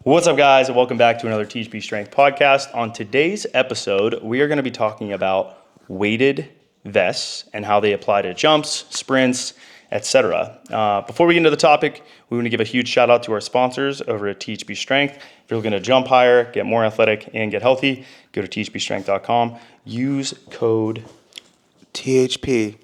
What's up, guys, and welcome back to another THPstrength podcast. On today's episode, we are going to be talking about weighted vests and how they apply to jumps, sprints, etc. Before we get into the topic, we want to give a huge shout out to our sponsors over at THPstrength. If you're looking to jump higher, get more athletic, and get healthy, go to THPstrength.com. Use code THP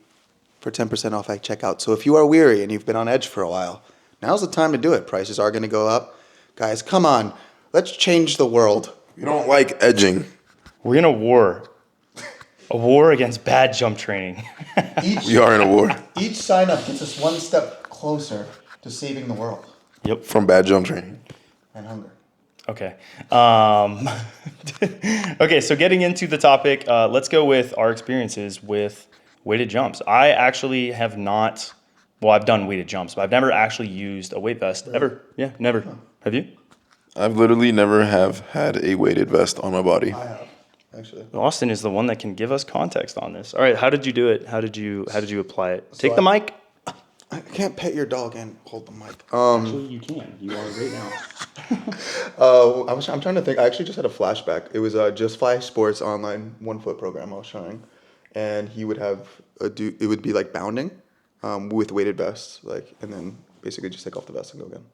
for 10% off at checkout. So if you are weary and you've been on edge for a while, now's the time to do it. Prices are going to go up. Guys, come on. Let's change the world. You don't like edging. We're in a war against bad jump training. We are in a war. Each sign up gets us one step closer to saving the world. Yep. From bad jump training. And hunger. Okay. Okay, so getting into the topic, let's go with our experiences with weighted jumps. I actually have not, well, I've done weighted jumps, but I've never actually used a weight vest. Really? Ever. Yeah, never. Huh. Have you? I've literally never have had a weighted vest on my body. I have, actually. Austin is the one that can give us context on this. All right, how did you do it? How did you apply it? Take the mic. I can't pet your dog and hold the mic. Actually, you can. You are right now. I'm trying to think. I actually just had a flashback. It was Just Fly Sports online 1 foot program I was trying, and he would have it would be like bounding, with weighted vests, and then basically just take off the vest and go again,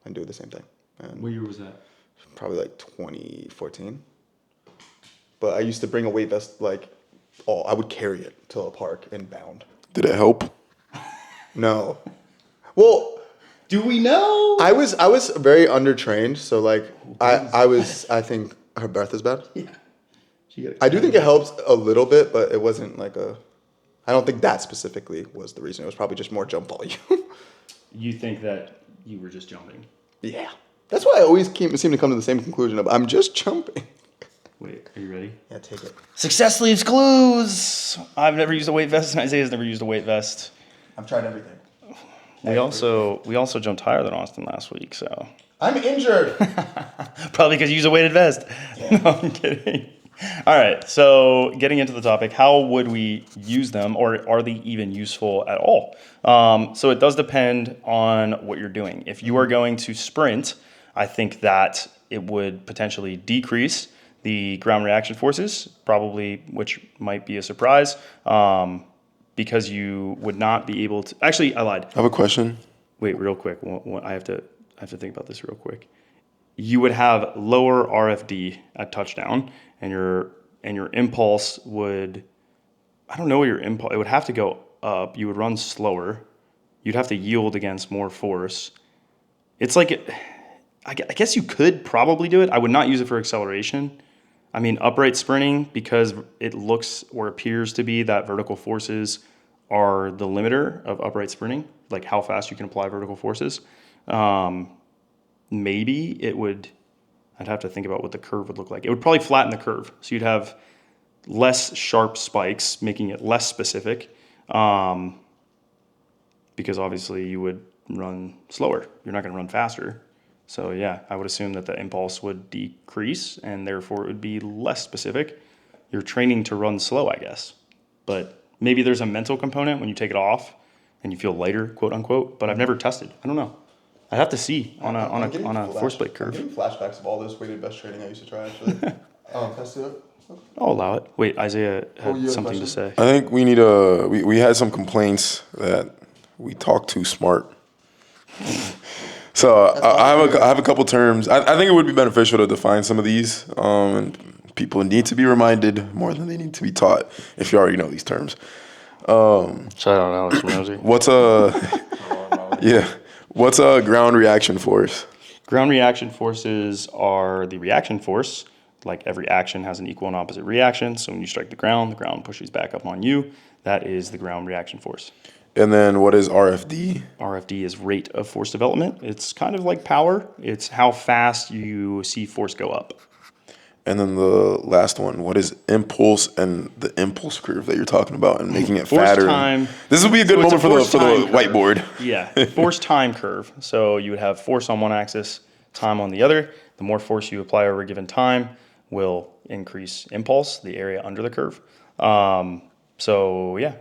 and do the same thing. And what year was that? Probably like 2014. But I used to bring a weight vest I would carry it to a park and bound. Did it help? No. Well, do we know? I was very undertrained, so I think her breath is bad. Yeah. I do think it helps a little bit, but it wasn't I don't think that specifically was the reason. It was probably just more jump volume. You think that you were just jumping? Yeah. That's why I always seem to come to the same conclusion of I'm just jumping. Wait, are you ready? Yeah, take it. Success leaves clues. I've never used a weight vest, and Isaiah's never used a weight vest. I've tried everything. We also jumped higher than Austin last week, so. I'm injured. Probably because you use a weighted vest. Yeah. No, I'm kidding. All right, so getting into the topic, how would we use them, or are they even useful at all? So it does depend on what you're doing. If you are going to sprint, I think that it would potentially decrease the ground reaction forces, probably, which might be a surprise, because you would not be able to. Actually, I lied. I have a question. Wait, real quick. I have to think about this real quick. You would have lower RFD at touchdown, and your impulse would. I don't know what your impulse. It would have to go up. You would run slower. You'd have to yield against more force. It's I guess you could probably do it. I would not use it for acceleration. I mean, upright sprinting, because it looks or appears to be that vertical forces are the limiter of upright sprinting, like how fast you can apply vertical forces. Maybe it would, I'd have to think about what the curve would look like. It would probably flatten the curve. So you'd have less sharp spikes, making it less specific, because obviously you would run slower. You're not going to run faster. So yeah, I would assume that the impulse would decrease, and therefore it would be less specific. You're training to run slow, I guess. But maybe there's a mental component when you take it off and you feel lighter, quote unquote. But I've never tested. I don't know. I have to see on a force plate curve. I'm getting flashbacks of all this weighted vest training I used to try, actually. Let's do it. I'll allow it. Wait, Isaiah had something to say. I think we need we had some complaints that we talk too smart. So I have a couple terms. I think it would be beneficial to define some of these. And people need to be reminded more than they need to be taught if you already know these terms. Shout out Alex Ramsey. What's a ground reaction force? Ground reaction forces are the reaction force. Like every action has an equal and opposite reaction. So when you strike the ground pushes back up on you. That is the ground reaction force. And then what is RFD? RFD is rate of force development. It's kind of like power. It's how fast you see force go up. And then the last one, what is impulse and the impulse curve that you're talking about and making it force fatter? Time. This would be a good moment for the whiteboard. Yeah, force time curve. So you would have force on one axis, time on the other. The more force you apply over a given time will increase impulse, the area under the curve. So yeah,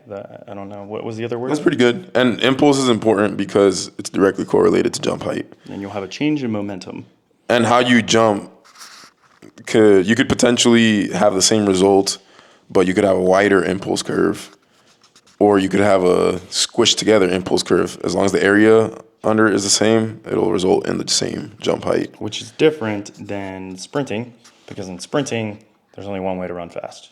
I don't know. What was the other word? That's pretty good. And impulse is important because it's directly correlated to jump height. And you'll have a change in momentum. and how you jump, you could potentially have the same result, but you could have a wider impulse curve, or you could have a squished together impulse curve. As long as the area under is the same, it'll result in the same jump height. Which is different than sprinting, because in sprinting, there's only one way to run fast.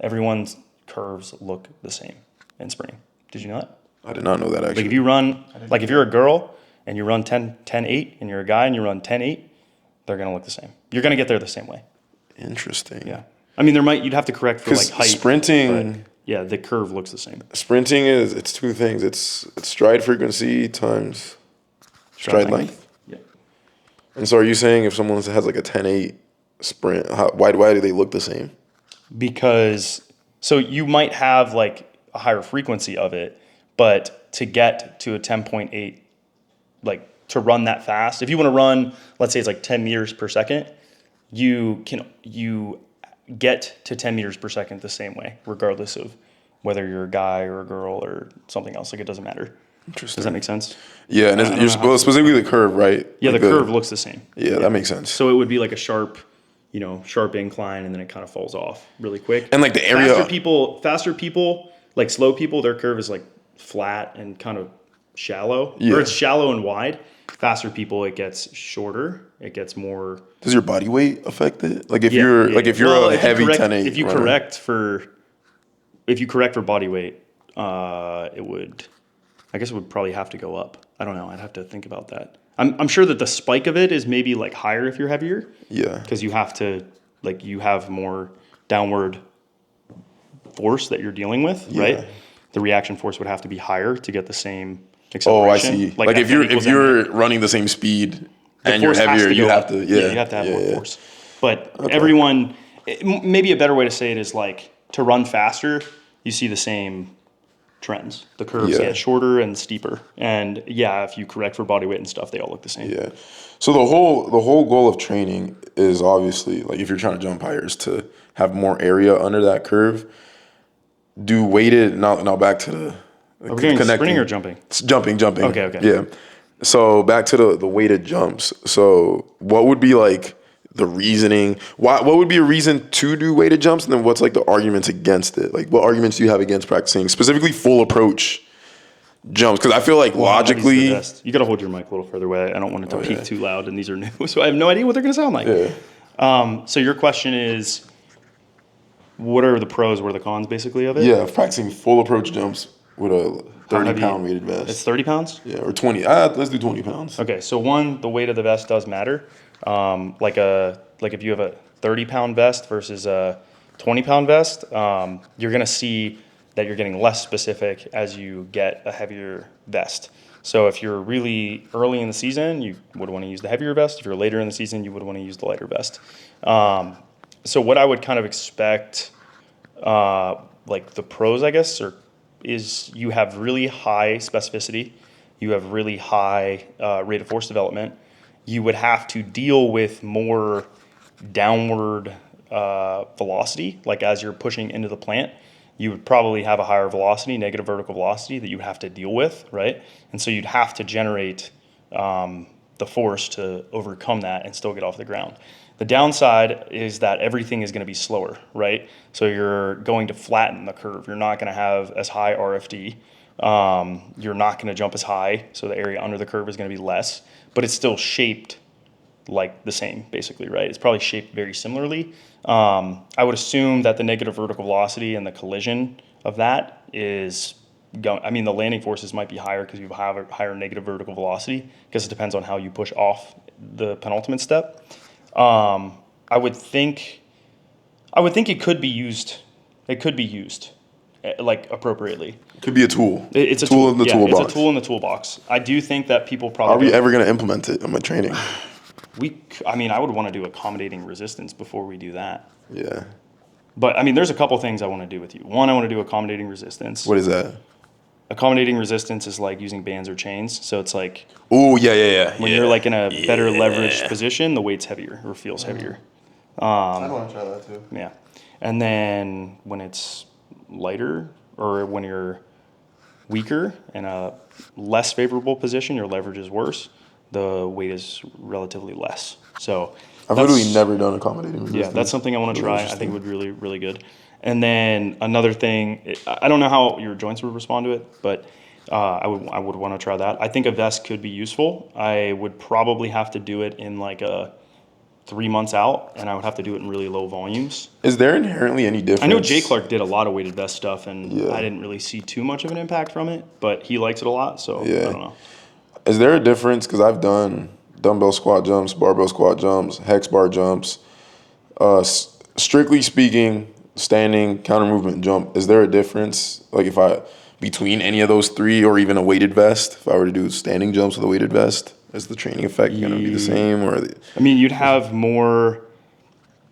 Everyone's curves look the same in sprinting. Did you know that? I did not know that, Like actually. if you run, like if you're a girl and you run 10-8, and you're a guy and you run 10-8, they're gonna look the same. You're gonna get there the same way. Interesting. Yeah. I mean, you'd have to correct for like height. Sprinting, but yeah, the curve looks the same. it's two things. It's stride frequency times stride length. Yeah. And so, are you saying if someone has like a 10-8 sprint, why do they look the same? Because so you might have like a higher frequency of it, but to get to a 10.8, like to run that fast, if you want to run, let's say it's like 10 meters per second, you get to 10 meters per second the same way, regardless of whether you're a guy or a girl or something else. Like it doesn't matter. Interesting. Does that make sense? Yeah, and specifically the curve, right? Yeah, Like the curve looks the same. Yeah, that makes sense. So it would be like a sharp incline, and then it kind of falls off really quick. And like the area, faster people, like slow people, their curve is like flat and kind of shallow, Yeah. or it's shallow and wide. Faster people, it gets shorter. It gets more. does your body weight affect it? Like if If you're a heavy 10-8 if you runner. correct for body weight, it would. I guess it would probably have to go up. I don't know. I'd have to think about that. I'm sure that the spike of it is maybe like higher if you're heavier. Yeah. Because you have more downward force that you're dealing with, right? The reaction force would have to be higher to get the same Oh, I acceleration. see. Like if you're running the same speed and you're heavier, you have to. Yeah, you have to have more force. But everyone, maybe a better way to say it is like to run faster, you see the same trends. The curves get shorter and steeper. And yeah, if you correct for body weight and stuff, they all look the same. Yeah. So the whole goal of training is obviously, like, if you're trying to jump higher, is to have more area under that curve. Do weighted now back to the Are we doing sprinting or jumping? Jumping. Okay. Yeah. So back to the weighted jumps. So what would be like the reasoning? What would be a reason to do weighted jumps? And then what's like the arguments against it? Like what arguments do you have against practicing specifically full approach jumps? Because I feel like logically, you got to hold your mic a little further away. I don't want it to peak too loud, and these are new, so I have no idea what they're going to sound like. Yeah. So your question is, what are the pros? What are the cons, basically, of it? Yeah, practicing full approach jumps with a 30-pound weighted vest. It's 30 pounds? Yeah, or 20. Let's do 20 pounds. Okay, so the weight of the vest does matter. Like if you have a 30-pound vest versus a 20-pound vest, you're going to see that you're getting less specific as you get a heavier vest. So if you're really early in the season, you would want to use the heavier vest. If you're later in the season, you would want to use the lighter vest. So what I would kind of expect, like the pros, I guess, is you have really high specificity. You have really high rate of force development. You would have to deal with more downward velocity, like as you're pushing into the plant. You would probably have a higher velocity, negative vertical velocity, that you would have to deal with, right? And so you'd have to generate the force to overcome that and still get off the ground. The downside is that everything is going to be slower, right? So you're going to flatten the curve. You're not going to have as high RFD. You're not going to jump as high, so the area under the curve is going to be less, but it's still shaped like the same, basically, right? It's probably shaped very similarly. I would assume that the negative vertical velocity and the collision of that is going. I mean, the landing forces might be higher because you have a higher negative vertical velocity, because it depends on how you push off the penultimate step. I would think it could be used. It could be used like appropriately. Could be a tool. It's a tool in the toolbox. It's a tool in the toolbox. I do think that people probably. Are we ever going to implement it in my training? I would want to do accommodating resistance before we do that. Yeah. But I mean, there's a couple things I want to do with you. One, I want to do accommodating resistance. What is that? Accommodating resistance is like using bands or chains. So it's like, oh yeah. When you're like in a better leveraged position, the weight's heavier or feels heavier. I want to try that too. Yeah. And then when it's lighter, or when you're weaker in a less favorable position, your leverage is worse, the weight is relatively less. So I've literally never done accommodating resistance. yeah, that's something I want to Really try. I think it would be really, really good. And then another thing, I don't know how your joints would respond to it, but I would want to try that. I think a vest could be useful. I would probably have to do it in like a 3 months out, and I would have to do it in really low volumes. Is there inherently any difference? I know Jay Clark did a lot of weighted vest stuff, and Yeah. I didn't really see too much of an impact from it, but he likes it a lot, so Yeah. I don't know. Is there a difference? Because I've done dumbbell squat jumps, barbell squat jumps, hex bar jumps. Strictly speaking, standing, counter movement, jump. Is there a difference, like if I between any of those three, or even a weighted vest? If I were to do standing jumps with a weighted vest, is the training effect going to be the same, or? I mean, you'd have more.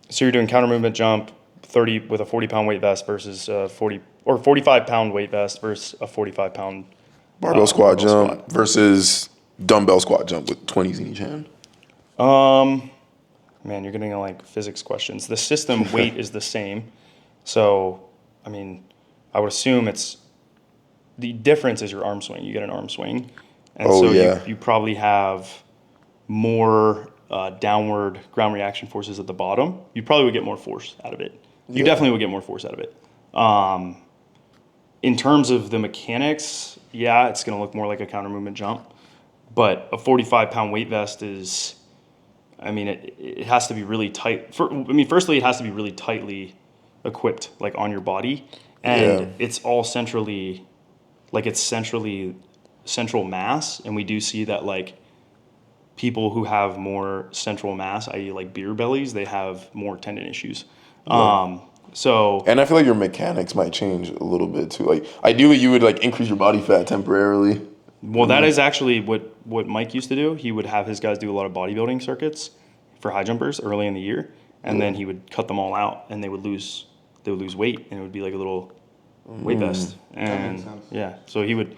So you're doing counter movement jump 30 with a 40-pound weight vest versus a 45-pound weight vest versus a 45-pound Barbell squat barbell jump squat. versus dumbbell squat jump with 20s in each hand. Man, you're getting like physics questions. The system weight is the same. So, I mean, I would assume the difference is your arm swing. You get an arm swing. And Oh, so yeah. you probably have more downward ground reaction forces at the bottom. You probably would get more force out of it. You Yeah. definitely would get more force out of it. In terms of the mechanics, yeah, it's going to look more like a counter movement jump. But a 45-pound weight vest is, I mean, it has to be really tight. Firstly, it has to be really tightly equipped, like on your body. And Yeah. it's all central mass. And we do see that, like, people who have more central mass, i.e. like beer bellies, they have more tendon issues. So And I feel like your mechanics might change a little bit too. Like ideally, you would like increase your body fat temporarily. well, that is actually what Mike used to do. He would have his guys do a lot of bodybuilding circuits for high jumpers early in the year, and then he would cut them all out, and they would lose weight, and it would be like a little weight vest. And makes sense. yeah, so he would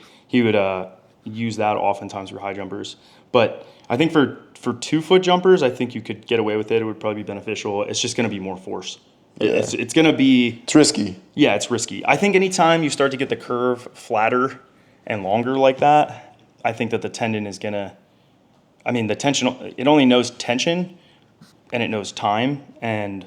use that oftentimes for high jumpers. But I think for 2-foot jumpers, I think you could get away with it. It would probably be beneficial. It's just going to be more force. Yeah. It's going to be. It's risky. Yeah, it's risky. I think anytime you start to get the curve flatter and longer like that, I think that the tendon is going to, the tension, it only knows tension and it knows time. And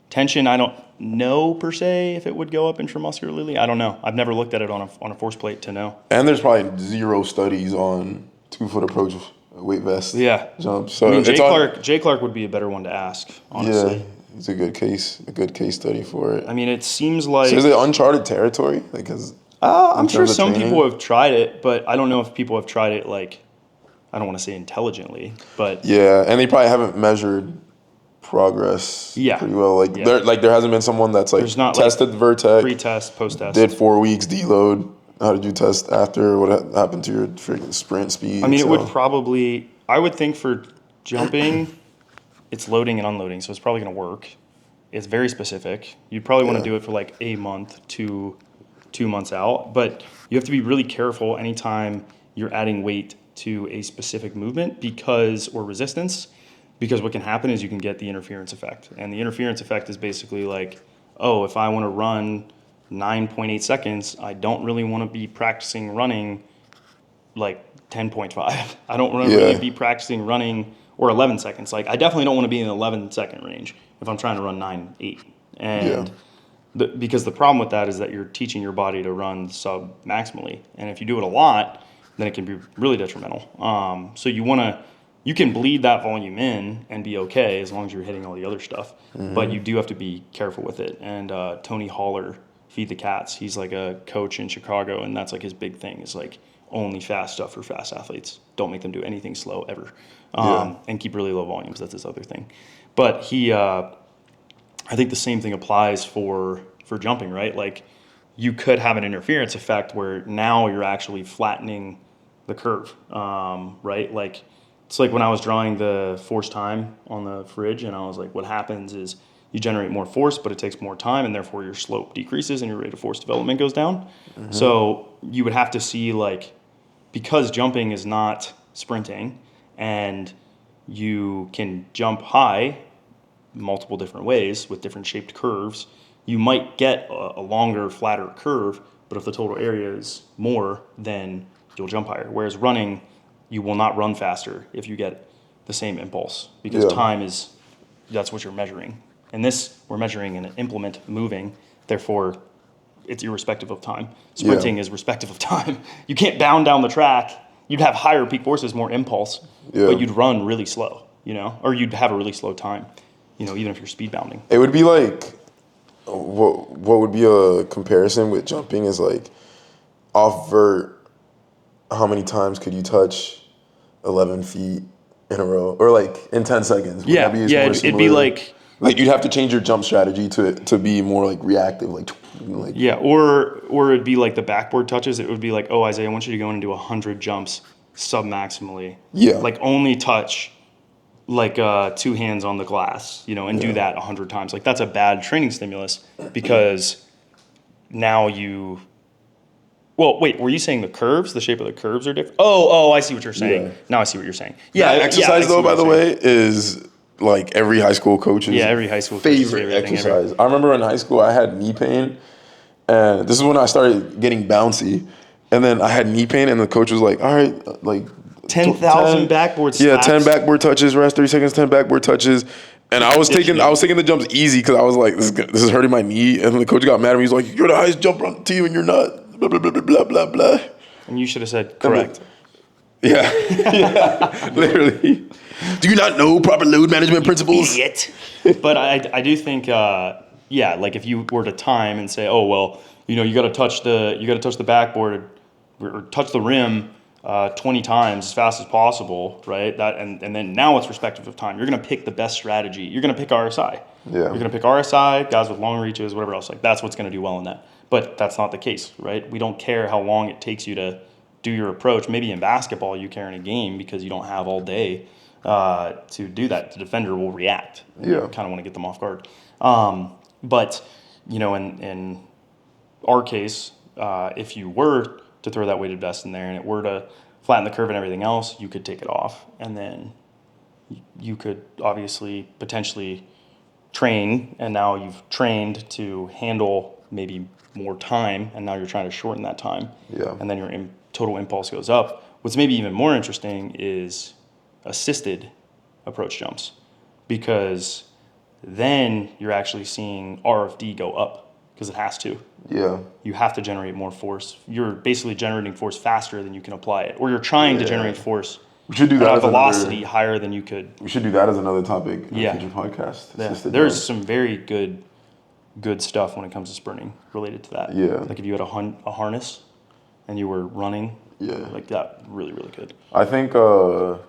tension, I don't know per se if it would go up intramuscularly. I don't know. I've never looked at it on a force plate to know. And there's probably 0 studies on 2-foot approach weight vest jumps. So I mean, it's Jay Clark would be a better one to ask, honestly. Yeah, it's a good case study for it. I mean, it seems like. So is it uncharted territory? Because I'm sure terms of some training? people have tried it, but I don't know if people have tried it like, I don't want to say intelligently, but yeah, and they probably haven't measured progress pretty well. Like there hasn't been someone that's like There's not, tested the Vertec, pre-test, post-test. did 4 weeks deload. How did you test after? What happened to your freaking sprint speed? I mean, it would probably, I would think for jumping, it's loading and unloading, so it's probably going to work. It's very specific. You'd probably want to do it for like a month to 2 months out, but you have to be really careful anytime you're adding weight to a specific movement or resistance, because what can happen is you can get the interference effect. And the interference effect is basically like, oh, if I want to run 9.8 seconds, I don't really want to be practicing running like 10.5. I don't want to really be practicing running, or 11 seconds. Like, I definitely don't want to be in the 11-second range if I'm trying to run 9.8. And because the problem with that is that you're teaching your body to run sub maximally. And if you do it a lot, then it can be really detrimental. So you can bleed that volume in and be okay as long as you're hitting all the other stuff. But you do have to be careful with it. And Tony Haller, Feed the Cats, he's like a coach in Chicago, and that's like his big thing is like only fast stuff for fast athletes. Don't make them do anything slow ever. And keep really low volumes. That's his other thing. But I think the same thing applies for jumping, right? Like, you could have an interference effect where now you're actually flattening the curve, right? Like, it's like when I was drawing the force time on the fridge, and I was like, what happens is you generate more force, but it takes more time, and therefore your slope decreases and your rate of force development goes down. So you would have to see, like, because jumping is not sprinting, and you can jump high multiple different ways with different shaped curves, you might get a longer, flatter curve, but if the total area is more, then you'll jump higher. Whereas running, you will not run faster if you get the same impulse, because time is, that's what you're measuring. And this, we're measuring an implement moving, therefore it's irrespective of time. Sprinting is respective of time. You can't bound down the track. You'd have higher peak forces, more impulse, but you'd run really slow, or you'd have a really slow time, even if you're speed bounding. It would be like, what would be a comparison with jumping is like off vert, how many times could you touch 11 feet in a row, or like in 10 seconds? Would that be it'd be like you'd have to change your jump strategy to be more like reactive, like or it'd be like the backboard touches. It would be like, oh, Isaiah, I want you to go in and do 100 jumps sub-maximally. Like only touch like 2 hands on the glass, and do that 100 times. Like that's a bad training stimulus, because now you. Well, wait, were you saying the shape of the curves are different? Oh, I see what you're saying. Yeah. Now I see what you're saying. Yeah, that exercise though, by the way, is like every high school coach's every high school coach's favorite exercise. I remember in high school I had knee pain, and this is when I started getting bouncy, and then I had knee pain, and the coach was like, all right, like 10,000 backboard slaps. 10 backboard touches, rest 30 seconds, 10 backboard touches. And I was taking the jumps easy because I was like, this is hurting my knee. And the coach got mad at me. He's like, you're the highest jumper on the team and you're not. Blah, blah, blah, blah, blah, blah. And you should have said correct. Yeah. Literally. Do you not know proper load management principles? Idiot. But I do think, like if you were to time and say, oh, well, you got to touch the backboard or touch the rim 20 times as fast as possible, right? That and then now it's respective of time. You're going to pick the best strategy. You're going to pick RSI. Yeah. You're going to pick RSI, guys with long reaches, whatever else. Like that's what's going to do well in that. But that's not the case, right? We don't care how long it takes you to do your approach. Maybe in basketball you care in a game because you don't have all day to do that. The defender will react. Yeah. You kind of want to get them off guard. But in our case, if you were to throw that weighted vest in there and it were to flatten the curve and everything else, you could take it off, and then you could obviously potentially train, and now you've trained to handle maybe more time, and now you're trying to shorten that time. Yeah. And then your total impulse goes up. What's maybe even more interesting is assisted approach jumps, because then you're actually seeing RFD go up, because it has to. Yeah. You have to generate more force. You're basically generating force faster than you can apply it, or you're trying to generate force we should do at that a velocity higher than you could. We should do that as another topic in a future podcast. Yeah. There's some very good stuff when it comes to sprinting related to that. Yeah. Like if you had a harness and you were running, like that, really, really good. I think it'll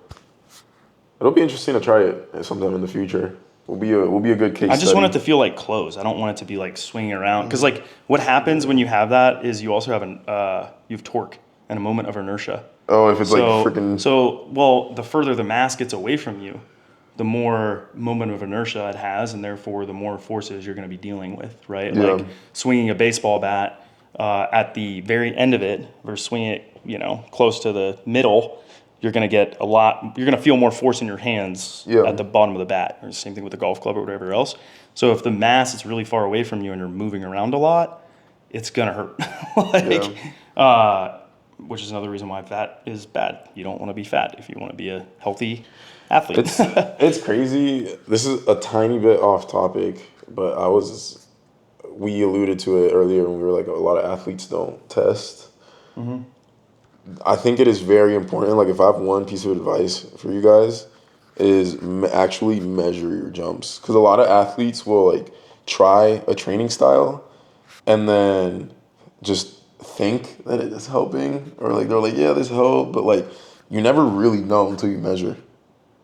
be interesting to try it sometime in the future. We'll be a good case. I just want it to feel like close. I don't want it to be like swinging around, because like what happens when you have that is you also have you have torque and a moment of inertia. Oh, if it's like freaking. Well, the further the mass gets away from you, the more moment of inertia it has, and therefore the more forces you're going to be dealing with, right? Yeah. Like swinging a baseball bat at the very end of it versus swinging it, close to the middle. You're going to get you're going to feel more force in your hands at the bottom of the bat. Or the same thing with the golf club or whatever else. So if the mass is really far away from you and you're moving around a lot, it's going to hurt. Which is another reason why fat is bad. You don't want to be fat if you want to be a healthy athlete. It's crazy. This is a tiny bit off topic, but we alluded to it earlier when we were like, a lot of athletes don't test. Mm-hmm. I think it is very important. Like, if I have one piece of advice for you guys, is actually measure your jumps. Because a lot of athletes will like try a training style and then just think that it is helping, or like they're like, yeah, this helped, but like you never really know until you measure,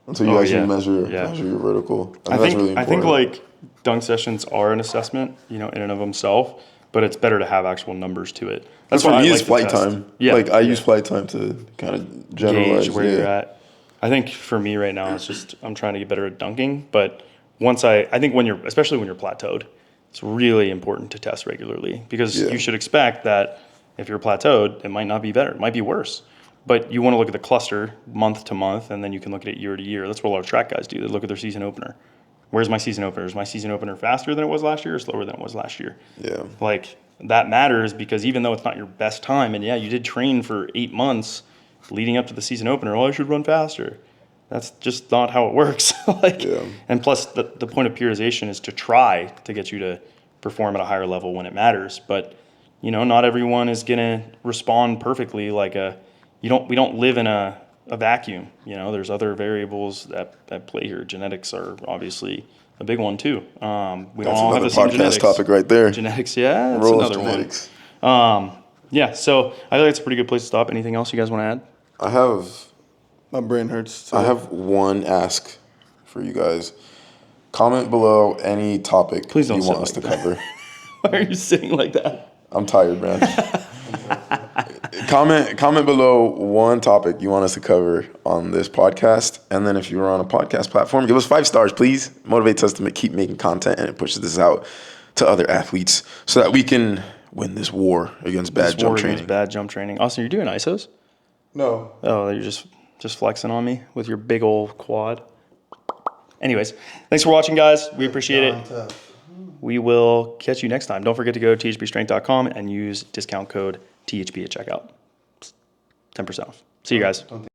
until you actually measure your vertical. I think that's really important. I think like dunk sessions are an assessment, in and of themselves, but it's better to have actual numbers to it. That's for me, is flight time. Yeah, like I use flight time to kind of generalize gauge where you're at. I think for me right now, it's just I'm trying to get better at dunking. But I think especially when you're plateaued, it's really important to test regularly, because you should expect that if you're plateaued, it might not be better. It might be worse. But you want to look at the cluster month to month, and then you can look at it year to year. That's what a lot of track guys do. They look at their season opener. Where's my season opener? Is my season opener faster than it was last year or slower than it was last year? Yeah. Like, that matters, because even though it's not your best time, and you did train for 8 months, leading up to the season opener, I should run faster. That's just not how it works. And plus, the point of periodization is to try to get you to perform at a higher level when it matters. But not everyone is gonna respond perfectly. We don't live in a vacuum. There's other variables that play here. Genetics are obviously a big one too. We don't all have the same genetics. Topic right there. Genetics, yeah, that's Role of another genetics. one. Yeah, so I think it's a pretty good place to stop. Anything else you guys want to add? I have My brain hurts. I have one ask for you guys. Comment below any topic Please don't you want sit us to like that. cover. Why are you sitting like that? I'm tired, man. Comment below one topic you want us to cover on this podcast, and then if you're on a podcast platform, give us 5 stars, please. Motivates us to keep making content, and it pushes this out to other athletes so that we can win this war against bad jump training. Bad jump training. Austin, you're doing ISOs? No. Oh, you're just flexing on me with your big old quad. Anyways, thanks for watching, guys. We appreciate it. We will catch you next time. Don't forget to go to THPstrength.com and use discount code THP at checkout. 10% off. See you guys.